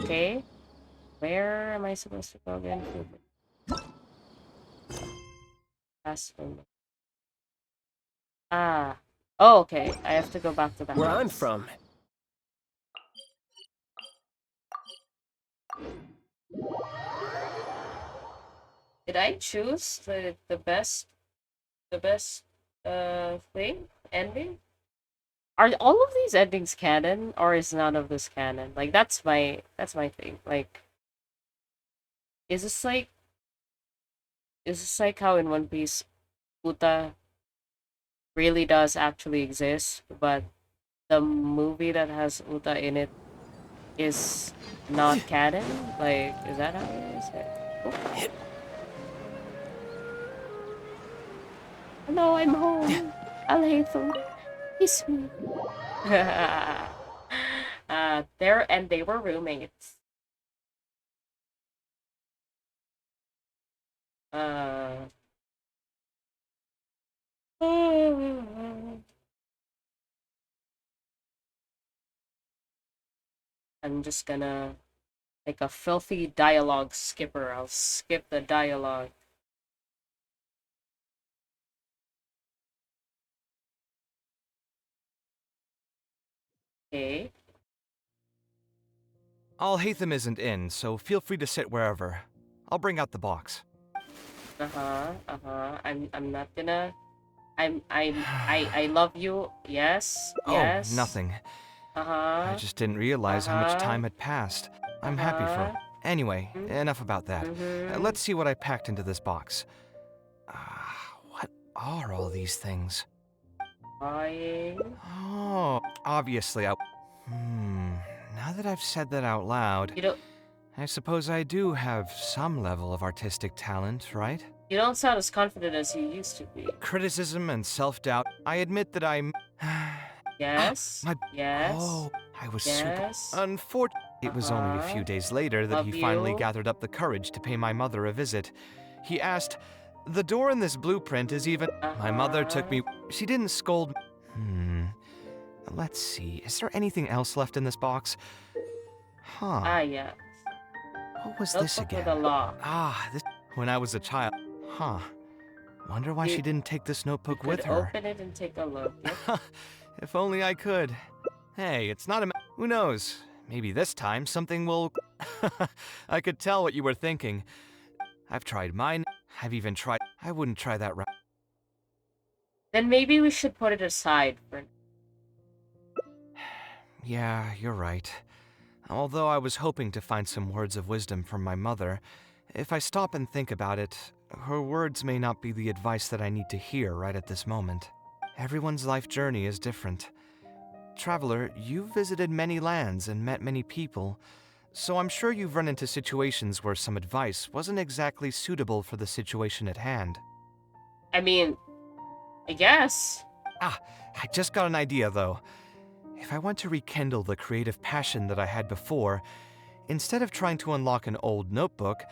Okay. Where am I supposed to go again? Fast forward. Ah. Oh, okay. I have to go back to the Where I'm house. from. Did I choose the best thing? Ending? Are all of these endings canon or is none of this canon? Like that's my thing. Like is this like is this like how in One Piece Uta really does actually exist, but the movie that has Uta in it is not canon? Like, is that how it is? Oh, hello, I'm home. Alhaitham, kiss me. They were roommates. Uh, I'm just gonna like a filthy dialogue skipper. I'll skip the dialogue. Okay. Alhaitham isn't in, so feel free to sit wherever. I'll bring out the box. Uh-huh. Uh-huh. I'm not gonna I love you. Yes. Oh, Yes. nothing. I Uh-huh. just didn't realize how much Uh-huh. time had passed. I'm happy for. Uh-huh. Anyway, enough about that. Mm-hmm. Let's see what I packed into this box. What are all these things? Crying. Oh, obviously I. Now that I've said that out loud, You don't I suppose I do have some level of artistic talent, right? you don't sound as confident as you used to be. Criticism and self doubt. I admit that I'm. Yes. My. Yes. Oh, I was super. Yes. Unfortunate. It was only a Uh-huh. few days later that he Love finally you. gathered up the courage to pay my mother a visit. He asked, "The door in this blueprint is even." My mother took Uh-huh. me. She didn't scold. Let's see. Is there anything else left in this box? Huh. Ah, yeah. What was this Notebook with a again? lock. Ah, this. When I was a child. Huh. Wonder why You she didn't take this you notebook could with her. open it and take a look. Yep. If only I could. Hey, it's not a. Who knows? Maybe this time something will. I could tell what you were thinking. I've tried mine. I've even tried. I wouldn't try that right. Then maybe we should put it aside for Yeah, you're right. Although I was hoping to find some words of wisdom from my mother, if I stop and think about it, her words may not be the advice that I need to hear right at this moment. Everyone's life journey is different. Traveler, you've visited many lands and met many people, so I'm sure you've run into situations where some advice wasn't exactly suitable for the situation at hand. I mean, I guess. Ah, I just got an idea though. If I want to rekindle the creative passion that I had before, instead of trying to unlock an old notebook,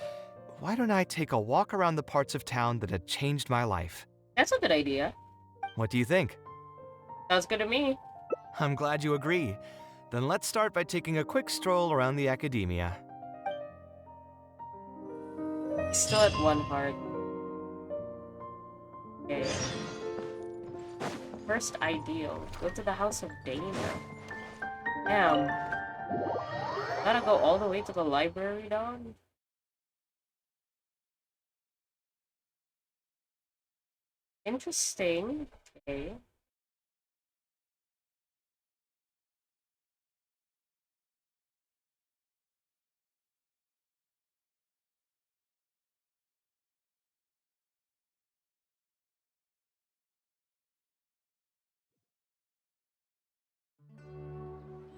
why don't I take a walk around the parts of town that had changed my life? That's a good idea. What do you think? Sounds good to me. I'm glad you agree. Then let's start by taking a quick stroll around the academia. Still at one heart. Okay. First ideal. Go to the house of Dana. Damn. Gotta go all the way to the library, dog? Interesting. Okay.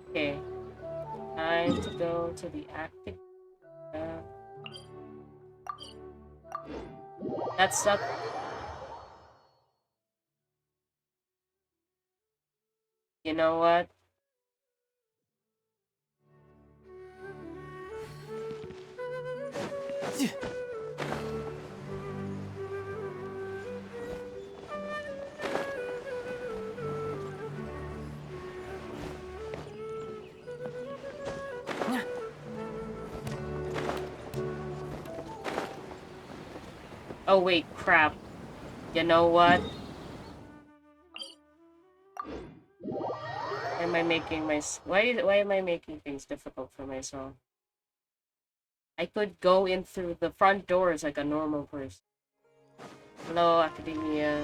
Okay. Time to go to the active. Uh, that's not. You know what? Oh wait, crap. You know what? Why am I making why am I making things difficult for myself? I could go in through the front doors like a normal person. Hello, Academia.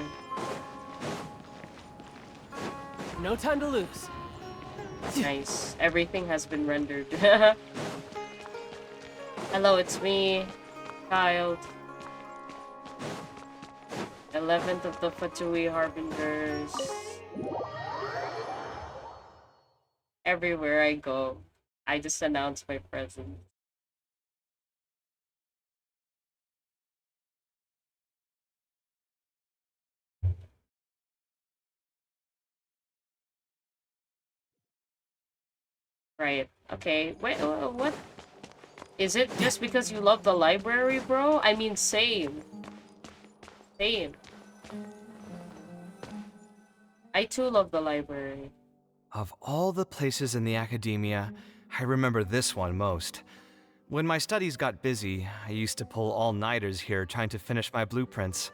No time to lose. Nice. Everything has been rendered. Hello, it's me, child. 11th of the Fatui Harbingers. Everywhere I go, I just announce my presence. Right. Okay. Wait, what? Is it just because you love the library, bro? I mean, same. Same. I too love the library. Of all the places in the academia, I remember this one most. When my studies got busy, I used to pull all-nighters here trying to finish my blueprints.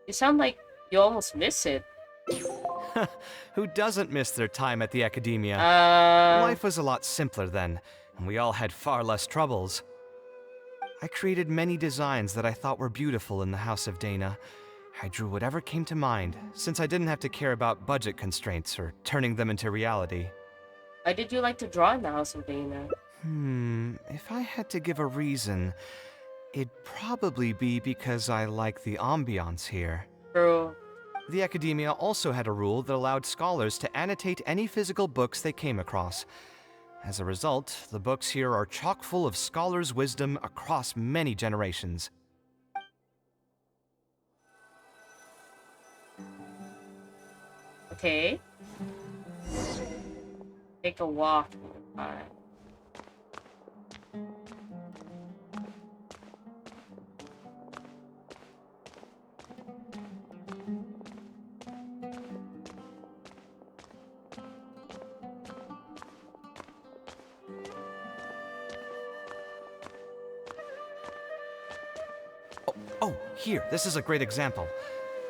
You sound like you almost miss it. Who doesn't miss their time at the academia? Uh, Life was a lot simpler then, and we all had far less troubles. I created many designs that I thought were beautiful in the House of Dana. I drew whatever came to mind, since I didn't have to care about budget constraints or turning them into reality. why did you like to draw in the House of Dana? If I had to give a reason, it'd probably be because I like the ambiance here. Bro, The academia also had a rule that allowed scholars to annotate any physical books they came across. As a result, the books here are chock full of scholars' wisdom across many generations. okay. Take a walk. Alright. Oh, here, this is a great example.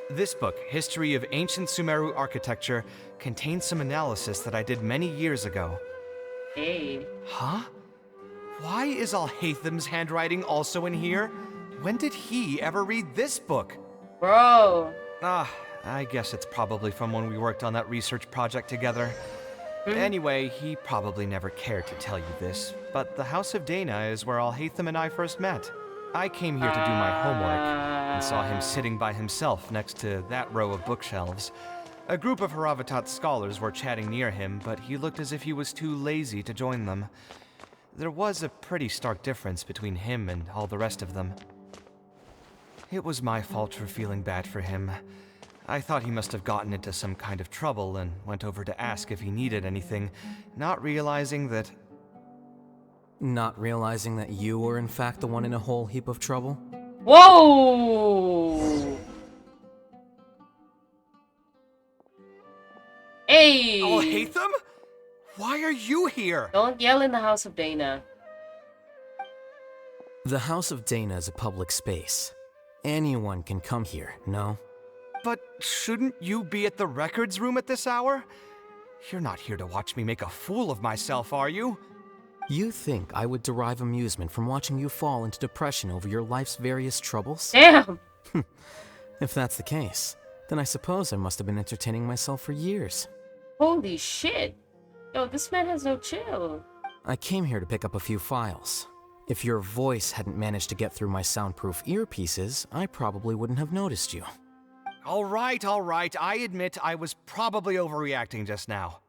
This book, History of Ancient Sumeru Architecture, contains some analysis that I did many years ago. Hey. Huh? Why is Alhatham's handwriting also in here? When did he ever read this book? Bro. I guess it's probably from when we worked on that research project together. Anyway, he probably never cared to tell you this, but the House of Dana is where Alhatham and I first met. I came here to do my homework and saw him sitting by himself next to that row of bookshelves. A group of Haravatat scholars were chatting near him, but he looked as if he was too lazy to join them. There was a pretty stark difference between him and all the rest of them. It was my fault for feeling bad for him. I thought he must have gotten into some kind of trouble and went over to ask if he needed anything, not realizing that... Not realizing that you were in fact the one in a whole heap of trouble? Whoa! Hey! Alhatham? Why are you here? Don't yell in the House of Dana. The House of Dana is a public space. Anyone can come here, no? But shouldn't you be at the records room at this hour? You're not here to watch me make a fool of myself, are you? You think I would derive amusement from watching you fall into depression over your life's various troubles? Damn! If that's the case, then I suppose I must have been entertaining myself for years. Holy shit! Yo, this man has no chill. I came here to pick up a few files. If your voice hadn't managed to get through my soundproof earpieces, I probably wouldn't have noticed you. All right, I admit I was probably overreacting just now.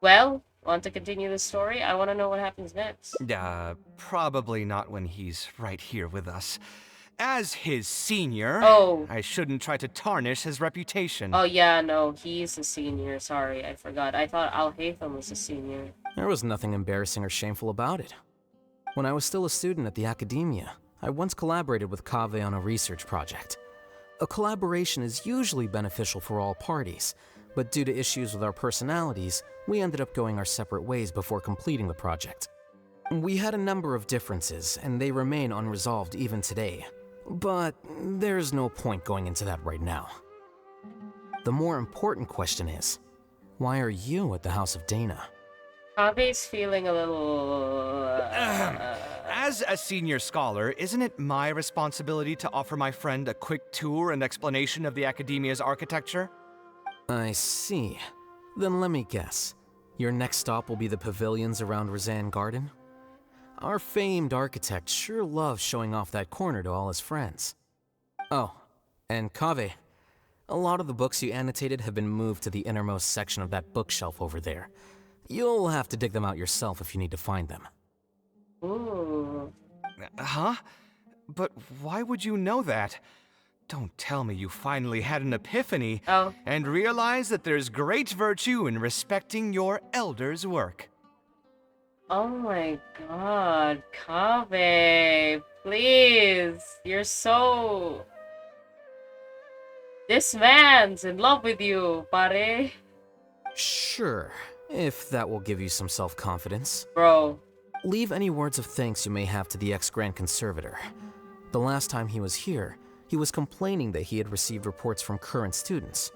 Well, want to continue the story? I want to know what happens next. Probably not when he's right here with us. As his senior, Oh. I shouldn't try to tarnish his reputation. Oh yeah, no, he's a senior. Sorry, I forgot. I thought Alhatham was a senior. There was nothing embarrassing or shameful about it. When I was still a student at the academia, I once collaborated with KAVEH on a research project. A collaboration is usually beneficial for all parties, but due to issues with our personalities, we ended up going our separate ways before completing the project. We had a number of differences, and they remain unresolved even today. But there's no point going into that right now. The more important question is, why are you at the House of Dana? Kave's feeling a little. As a senior scholar, isn't it my responsibility to offer my friend a quick tour and explanation of the Academia's architecture? I see. Then let me guess. Your next stop will be the pavilions around Roseanne Garden? Our famed architect sure loves showing off that corner to all his friends. Oh, and Kaveh, a lot of the books you annotated have been moved to the innermost section of that bookshelf over there. You'll have to dig them out yourself if you need to find them. Ooh. Huh? But why would you know that? Don't tell me you finally had an epiphany Oh. and realized that there's great virtue in respecting your elder's work. Oh my god, Kaveh, please. You're so. This man's in love with you, pare. Sure, if that will give you some self-confidence. Bro. Leave any words of thanks you may have to the ex-Grand Conservator. The last time he was here, he was complaining that he had received reports from current students.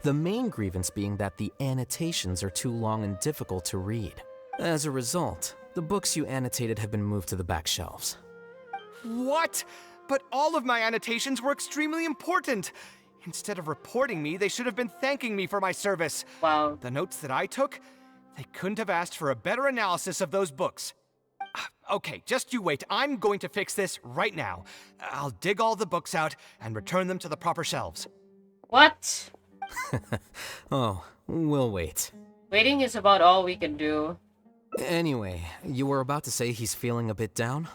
The main grievance being that the annotations are too long and difficult to read. As a result, the books you annotated have been moved to the back shelves. What? But all of my annotations were extremely important. Instead of reporting me, they should have been thanking me for my service. Wow. The notes that I took, they couldn't have asked for a better analysis of those books. Okay, just you wait. I'm going to fix this right now. I'll dig all the books out and return them to the proper shelves. What? Oh, we'll wait. Waiting is about all we can do. Anyway, you were about to say he's feeling a bit down?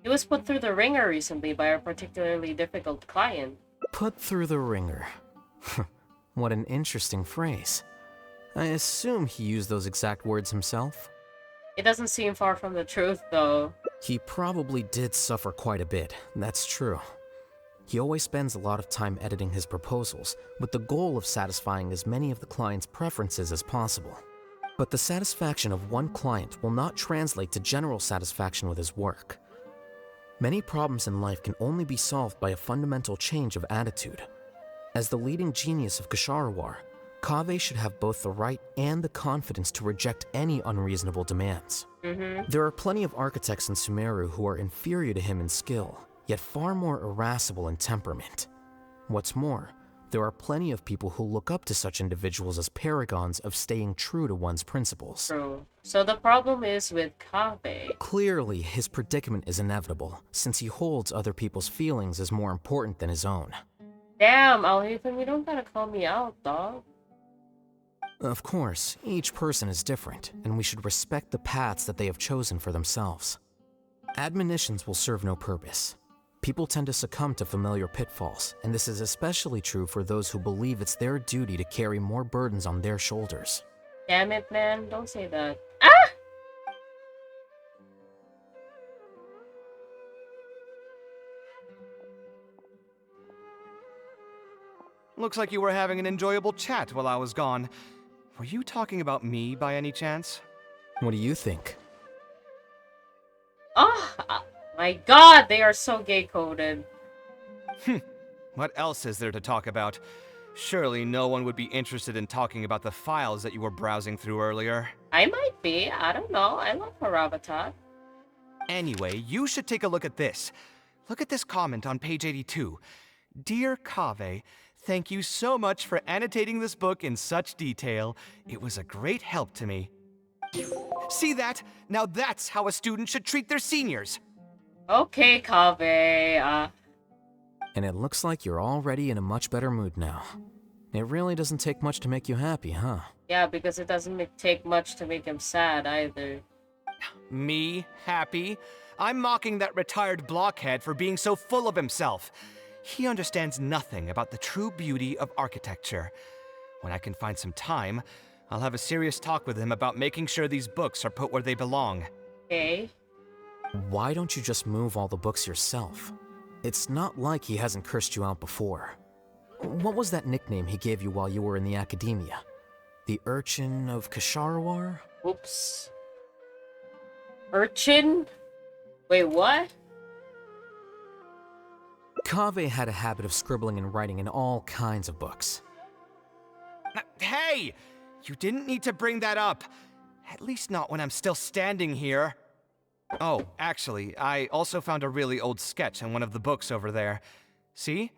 He was put through the ringer recently by a particularly difficult client. Put through the ringer. What an interesting phrase. I assume he used those exact words himself? It doesn't seem far from the truth, though. He probably did suffer quite a bit, that's true. He always spends a lot of time editing his proposals, with the goal of satisfying as many of the client's preferences as possible. But the satisfaction of one client will not translate to general satisfaction with his work. Many problems in life can only be solved by a fundamental change of attitude. As the leading genius of Ksharawar, Kaveh should have both the right and the confidence to reject any unreasonable demands. There are plenty of architects in Sumeru who are inferior to him in skill, yet far more irascible in temperament. What's more, there are plenty of people who look up to such individuals as paragons of staying true to one's principles. True. So the problem is with Kaveh. Clearly, his predicament is inevitable, since he holds other people's feelings as more important than his own. Damn, Alhaitham, you don't gotta call me out, dog. Of course, each person is different, and we should respect the paths that they have chosen for themselves. Admonitions will serve no purpose. People tend to succumb to familiar pitfalls, and this is especially true for those who believe it's their duty to carry more burdens on their shoulders. Damn it, man. Don't say that. Ah! Looks like you were having an enjoyable chat while I was gone. Were you talking about me by any chance? What do you think? Oh, my god, they are so gay-coded. What else is there to talk about? Surely no one would be interested in talking about the files that you were browsing through earlier. I might be. I don't know. I love Haravatat. Anyway, you should take a look at this. Look at this comment on page 82. Dear Kaveh, thank you so much for annotating this book in such detail. It was a great help to me. See that? Now that's how a student should treat their seniors. Okay, Kaveh. And it looks like you're already in a much better mood now. It really doesn't take much to make you happy, huh? Yeah, because it doesn't take much to make him sad either. Me? Happy? I'm mocking that retired blockhead for being so full of himself. He understands nothing about the true beauty of architecture. When I can find some time, I'll have a serious talk with him about making sure these books are put where they belong. Okay. Why don't you just move all the books yourself? It's not like he hasn't cursed you out before. What was that nickname he gave you while you were in the academia? The Urchin of Ksharawar? Oops. Urchin? Wait, what? Kaveh had a habit of scribbling and writing in all kinds of books. Hey! You didn't need to bring that up. At least not when I'm still standing here. Oh, actually, I also found a really old sketch in one of the books over there. See?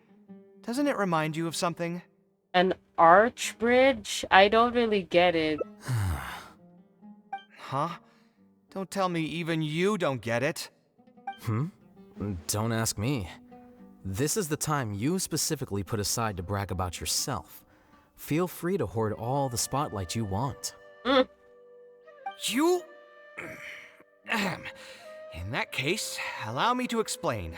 Doesn't it remind you of something? An arch bridge? I don't really get it. Huh? Don't tell me even you don't get it. Don't ask me. This is the time you specifically put aside to brag about yourself. Feel free to hoard all the spotlight you want. Mm. You? In that case, allow me to explain.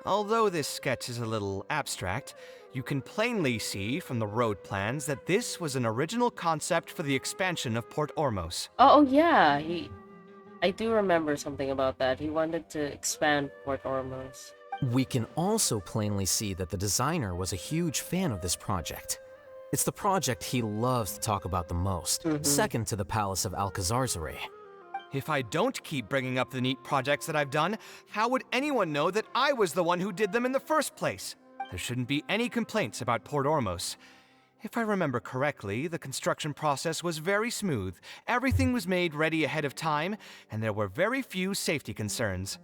Although this sketch is a little abstract, you can plainly see from the road plans that this was an original concept for the expansion of Port Ormos. Oh, yeah. I do remember something about that. He wanted to expand Port Ormos. We can also plainly see that the designer was a huge fan of this project. It's the project he loves to talk about the most, second to the Palace of Alcazarzaray. If I don't keep bringing up the neat projects that I've done, how would anyone know that I was the one who did them in the first place? There shouldn't be any complaints about Port Ormos. If I remember correctly, the construction process was very smooth, everything was made ready ahead of time, and there were very few safety concerns.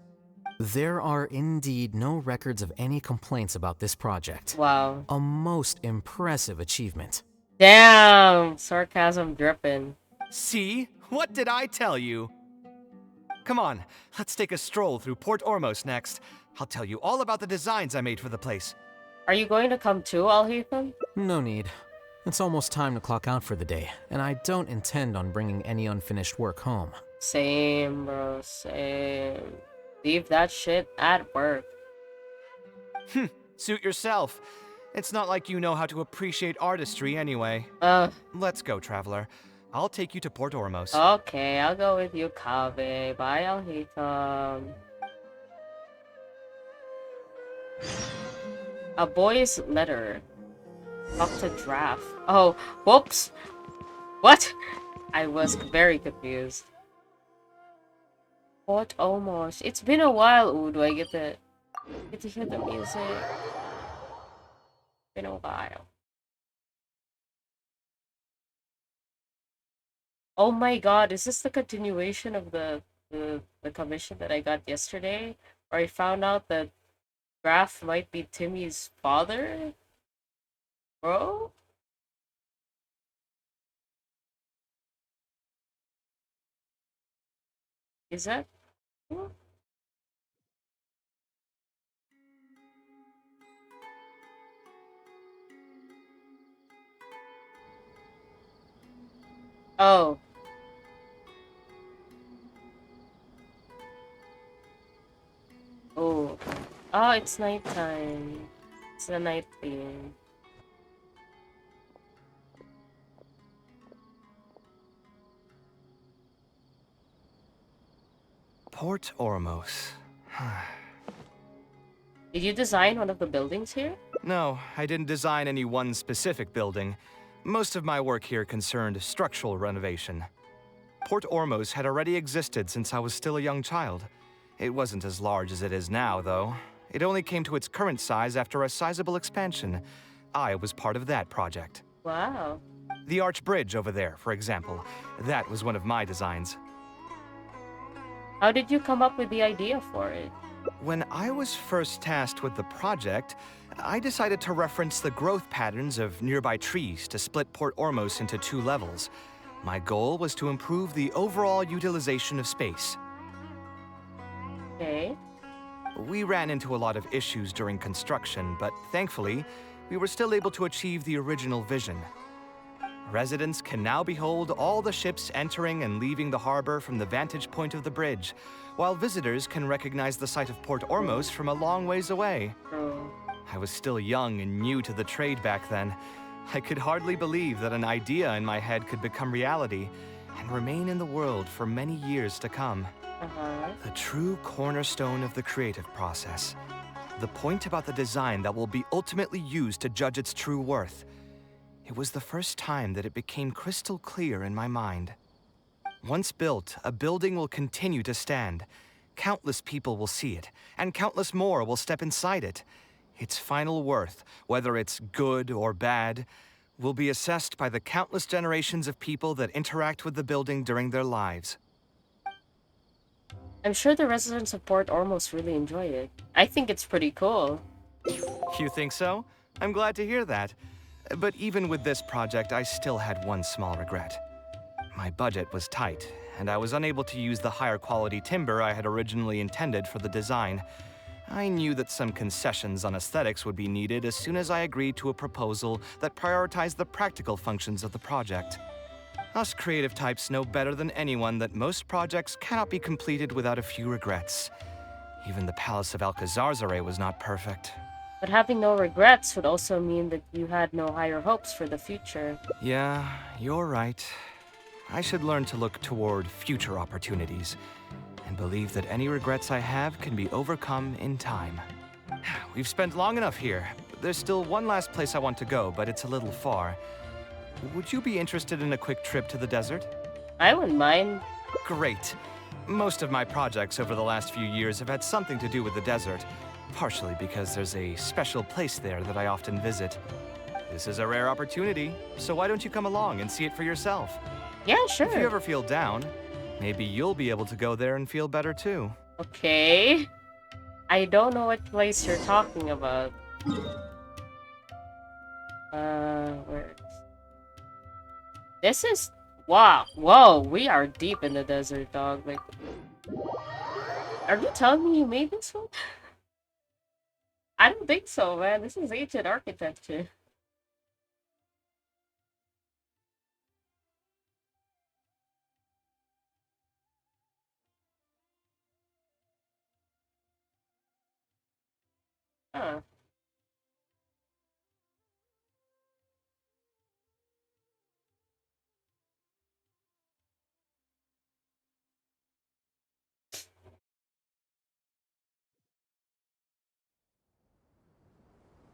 There are indeed no records of any complaints about this project. Wow. A most impressive achievement. Damn! Sarcasm dripping. See? What did I tell you? Come on, let's take a stroll through Port Ormos next. I'll tell you all about the designs I made for the place. Are you going to come too, Alhaitham? No need. It's almost time to clock out for the day, and I don't intend on bringing any unfinished work home. Same, bro. Same. Leave that shit at work. Suit yourself. It's not like you know how to appreciate artistry anyway. Let's go, traveler. I'll take you to Port Ormos. Okay, I'll go with you, Kaveh. Bye, Alhaitham. A boy's letter. Talk to draft. Oh, whoops. What? I was very confused. What almost? It's been a while. Ooh, do I get to hear the music? Been a while. Oh my god, is this the continuation of the commission that I got yesterday? Where I found out that Graf might be Timmy's father? Bro? Is that true? Oh. Oh. Oh, it's nighttime. It's the night theme. Port Ormos. Did you design one of the buildings here? No, I didn't design any one specific building. Most of my work here concerned structural renovation. Port Ormos had already existed since I was still a young child. It wasn't as large as it is now, though. It only came to its current size after a sizable expansion. I was part of that project. Wow. The arch bridge over there, for example. That was one of my designs. How did you come up with the idea for it? When I was first tasked with the project, I decided to reference the growth patterns of nearby trees to split Port Ormos into 2 levels. My goal was to improve the overall utilization of space. Okay. We ran into a lot of issues during construction, but thankfully, we were still able to achieve the original vision. Residents can now behold all the ships entering and leaving the harbor from the vantage point of the bridge, while visitors can recognize the site of Port Ormos from a long ways away. Oh. I was still young and new to the trade back then. I could hardly believe that an idea in my head could become reality and remain in the world for many years to come. The true cornerstone of the creative process. The point about the design that will be ultimately used to judge its true worth. It was the first time that it became crystal clear in my mind. Once built, a building will continue to stand. Countless people will see it, and countless more will step inside it. Its final worth, whether it's good or bad, will be assessed by the countless generations of people that interact with the building during their lives. I'm sure the residents of Port Ormos really enjoy it. I think it's pretty cool. You think so? I'm glad to hear that. But even with this project, I still had one small regret. My budget was tight, and I was unable to use the higher quality timber I had originally intended for the design. I knew that some concessions on aesthetics would be needed as soon as I agreed to a proposal that prioritized the practical functions of the project. Us creative types know better than anyone that most projects cannot be completed without a few regrets. Even the Palace of Alcazarzaray was not perfect. But having no regrets would also mean that you had no higher hopes for the future. Yeah, you're right. I should learn to look toward future opportunities and believe that any regrets I have can be overcome in time. We've spent long enough here. There's still one last place I want to go, but it's a little far. Would you be interested in a quick trip to the desert? I wouldn't mind. Great. Most of my projects over the last few years have had something to do with the desert, partially because there's a special place there that I often visit. This is a rare opportunity, so why don't you come along and see it for yourself? Yeah, sure. If you ever feel down, maybe you'll be able to go there and feel better too. Okay. I don't know what place you're talking about. Where? This is... Wow. Whoa, we are deep in the desert, dog. Like... Are you telling me you made this one? I don't think so, man. This is ancient architecture. Huh.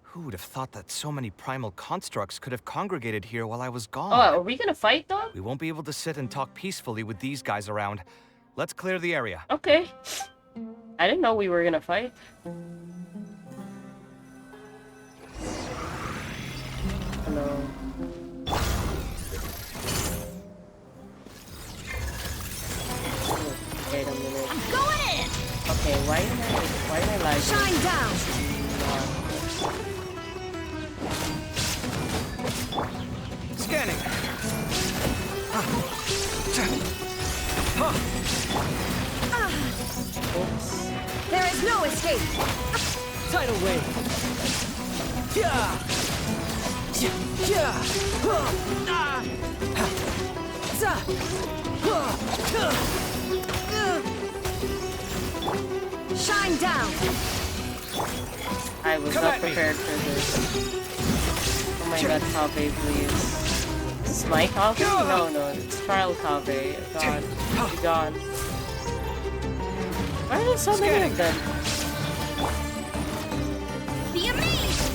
Who would have thought that so many primal constructs could have congregated here while I was Oh, gone? are we gonna fight, dog? We won't be able to sit and talk peacefully with these guys around. Let's clear the area. Okay. I didn't know we were gonna fight. Hello. Wait a minute. I'm going in! Okay, why am I like Shine down! Scanning. Oops. There is no escape! Tidal wave. Yeah. Yeah. Shine down! I was Come not at me. prepared for this. Oh my god, Kave, please. Is this my Kave? No, no, it's trial Kave. God, be gone. Why are there so many of them? Be amazed!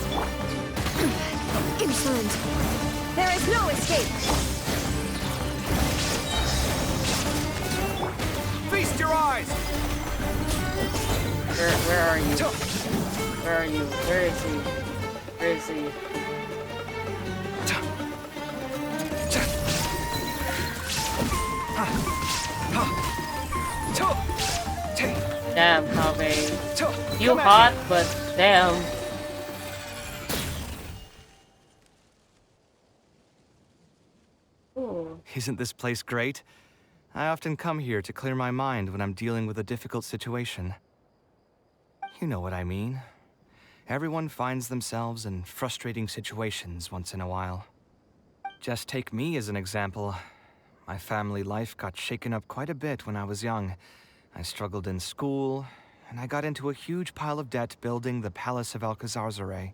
Insolent! There is no escape! Feast your eyes! Where are you? Where are you? Where is he? Where is he? Damn, Kave. You hot, but damn. Ooh. Isn't this place great? I often come here to clear my mind when I'm dealing with a difficult situation. You know what I mean. Everyone finds themselves in frustrating situations once in a while. Just take me as an example. My family life got shaken up quite a bit when I was young. I struggled in school, and I got into a huge pile of debt building the Palace of Alcazarzaray.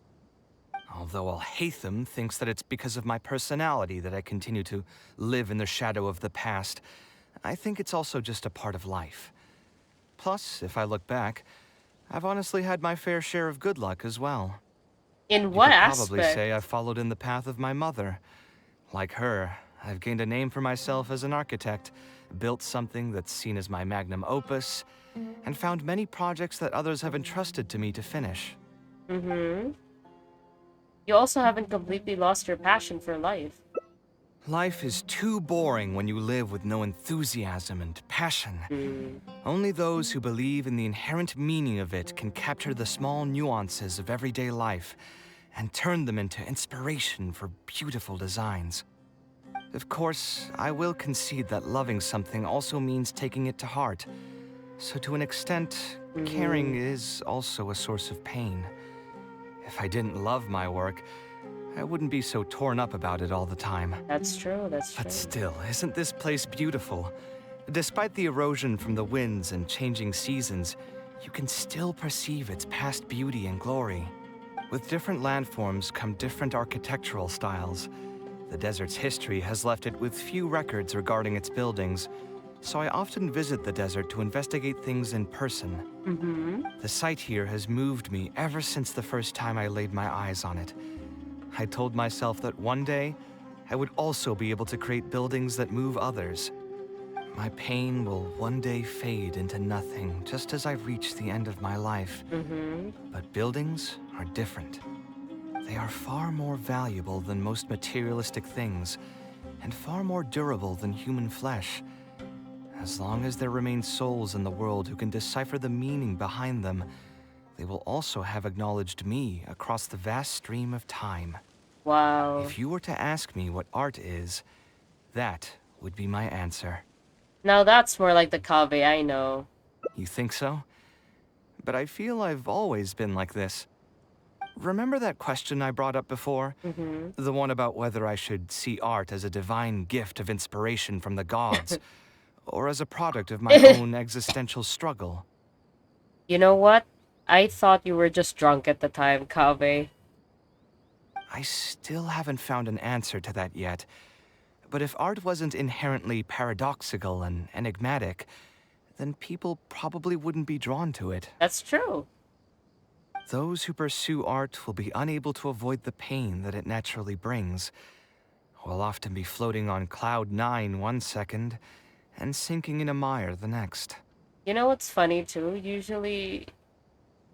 Although Alhaitham thinks that it's because of my personality that I continue to live in the shadow of the past, I think it's also just a part of life. Plus, if I look back, I've honestly had my fair share of good luck as well. In You what could probably aspect? say I've followed in the path of my mother. Like her, I've gained a name for myself as an architect, built something that's seen as my magnum opus, and found many projects that others have entrusted to me to finish. Mm-hmm. You also haven't completely lost your passion for life. Life is too boring when you live with no enthusiasm and passion. Mm. Only those who believe in the inherent meaning of it can capture the small nuances of everyday life and turn them into inspiration for beautiful designs. Of course, I will concede that loving something also means taking it to heart. So to an extent, caring is also a source of pain. If I didn't love my work, I wouldn't be so torn up about it all the time. That's true, that's true. But still, isn't this place beautiful? Despite the erosion from the winds and changing seasons, you can still perceive its past beauty and glory. With different landforms come different architectural styles. The desert's history has left it with few records regarding its buildings, so I often visit the desert to investigate things in person. Mm-hmm. The sight here has moved me ever since the first time I laid my eyes on it. I told myself that one day, I would also be able to create buildings that move others. My pain will one day fade into nothing, just as I reach the end of my life. Mm-hmm. But buildings are different. They are far more valuable than most materialistic things, and far more durable than human flesh. As long as there remain souls in the world who can decipher the meaning behind them, they will also have acknowledged me across the vast stream of time. Wow. If you were to ask me what art is, that would be my answer. Now that's more like the Kaveh I know. You think so? But I feel I've always been like this. Remember that question I brought up before? Mm-hmm. The one about whether I should see art as a divine gift of inspiration from the gods, or as a product of my own existential struggle. You know what? I thought you were just drunk at the time, Kaveh. I still haven't found an answer to that yet. But if art wasn't inherently paradoxical and enigmatic, then people probably wouldn't be drawn to it. That's true. Those who pursue art will be unable to avoid the pain that it naturally brings. Will often be floating on cloud 9 one second and sinking in a mire the next. You know what's funny too? Usually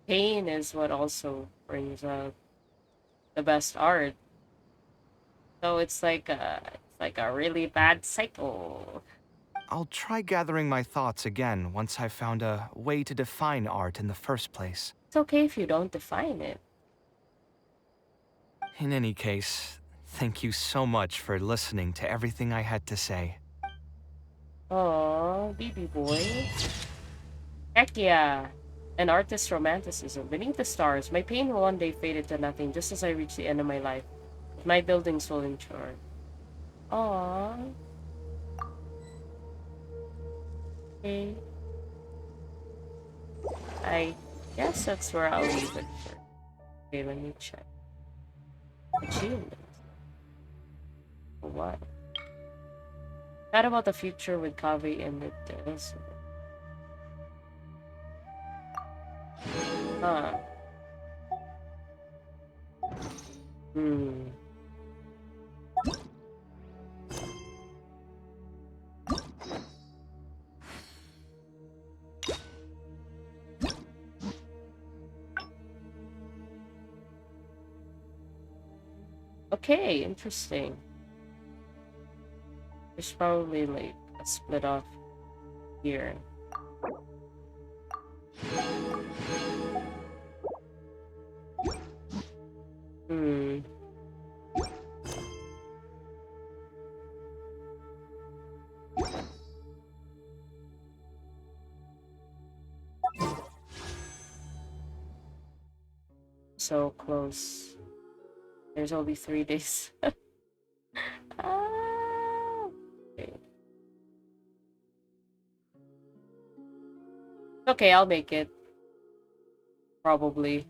pain is what also brings out the best art. So it's like a really bad cycle. I'll try gathering my thoughts again once I've found a way to define art in the first place. It's okay if you don't define it. In any case, thank you so much for listening to everything I had to say. Oh, BB boy. Heck yeah. An artist's romanticism. Beneath the stars, my pain will one day fade into nothing just as I reach the end of my life. But my buildings will endure. Aww. Okay. I guess that's where I'll leave it for. Okay, let me check. Achievement. For what? Chat about the future with Kaveh in the desert. Huh. Hmm. Okay, interesting. There's probably like a split off here. Hmm. So close. There's only 3 days. Ah, okay. Okay, I'll make it. Probably.